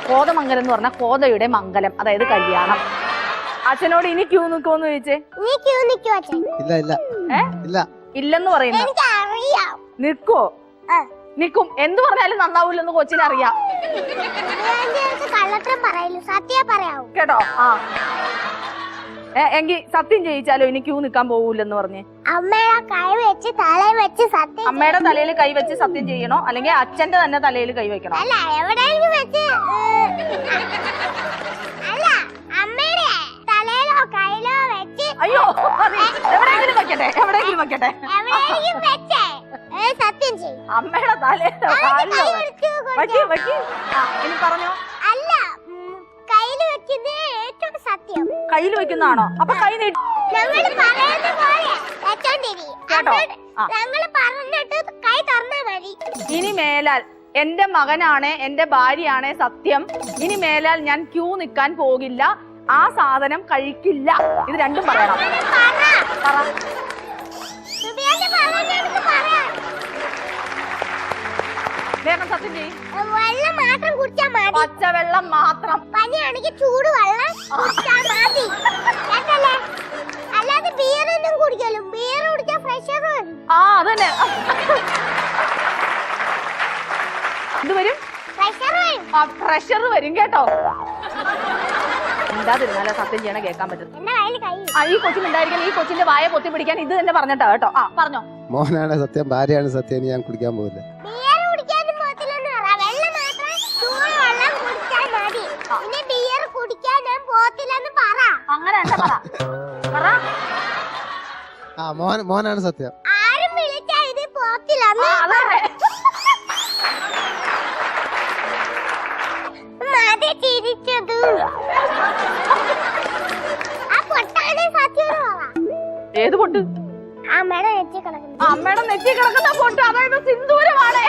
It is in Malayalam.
കോതമംഗലം എന്ന് പറഞ്ഞാൽ കോതയുടെ മംഗലം, അതായത് കല്യാണം. അച്ഛനോട് ഇനി ക്യൂ നിൽക്കുമെന്ന് ചോദിച്ചേ. ഇല്ലെന്ന് പറയുന്നു. നിൽക്കുവോ? നിൽക്കും. എന്ത് പറഞ്ഞാലും നന്നാവൂലെന്ന് കൊച്ചിനറിയാം കേട്ടോ. ആ എങ്കിൽ സത്യം ചെയ്യിച്ചാലോ? ഇനി ക്യൂ നിൽക്കാൻ പോകൂലെന്ന് പറഞ്ഞേ. അമ്മയുടെ തലയിൽ കൈവച്ച് സത്യം ചെയ്യണോ, അല്ലെങ്കിൽ അച്ഛന്റെ തന്നെ തലയിൽ കൈവയ്ക്കണോ? അയ്യോ, എവിടെയെങ്കിലും വെക്കട്ടെ, എവിടെയെങ്കിലും വെക്കട്ടെ. അമ്മയുടെ തലയിലോ കാലിലോ? ഇനി പറഞ്ഞോ. കയ്യിൽ വെക്കുന്നതാണോ? അപ്പൊ കൈ നീട്ടി ഇനി മേലാൽ എന്റെ മകനാണ്, എന്റെ ഭാര്യയാണ് സത്യം. ഇനി മേലാൽ ഞാൻ ക്യൂ നിൽക്കാൻ പോകില്ല, ആ സാധനം കഴിക്കില്ല. ഇത് രണ്ടും പറയണം. വേഗം സത്യം ചെയ്യും. പച്ചവെള്ളം മാത്രം. പനിയാണെങ്കിൽ ചൂടുവെള്ളം അല്ലാതെ ബിയറൊന്നും കുടിക്കല്ലോ. ബിയർ കുടിച്ചാൽ പ്രഷർ വരും. ആ അതന്നെ, ഇത് വരും, പ്രഷർ വരും കേട്ടോ. എന്താതിരുന്നാലോ സത്യം ചെയ്യണ കേൾക്കാൻ പറ്റും. ഈ കൊച്ചിനുണ്ടായിരിക്കണം. ഈ കൊച്ചിന്റെ വായ പൊത്തി പിടിക്കാൻ ഇത് തന്നെ പറഞ്ഞിട്ടാ കേട്ടോ. ആ പറഞ്ഞോ. മോനാണ് സത്യം, ഭാര്യയാണ് സത്യം, ഞാൻ കുടിക്കാൻ പോകില്ല. അങ്ങനെ മോനാണ് സത്യം. ആരും വിളിച്ചാ ഇത് പോത്തില്ല. ചിരിച്ചത് ആ പൊട്ടാണ് സത്യം. ഏത് പൊട്ട്? അമ്മയുടെ നെറ്റി കിടക്കുന്ന പൊട്ട്, അതായത് സിന്ദൂരമാണ്.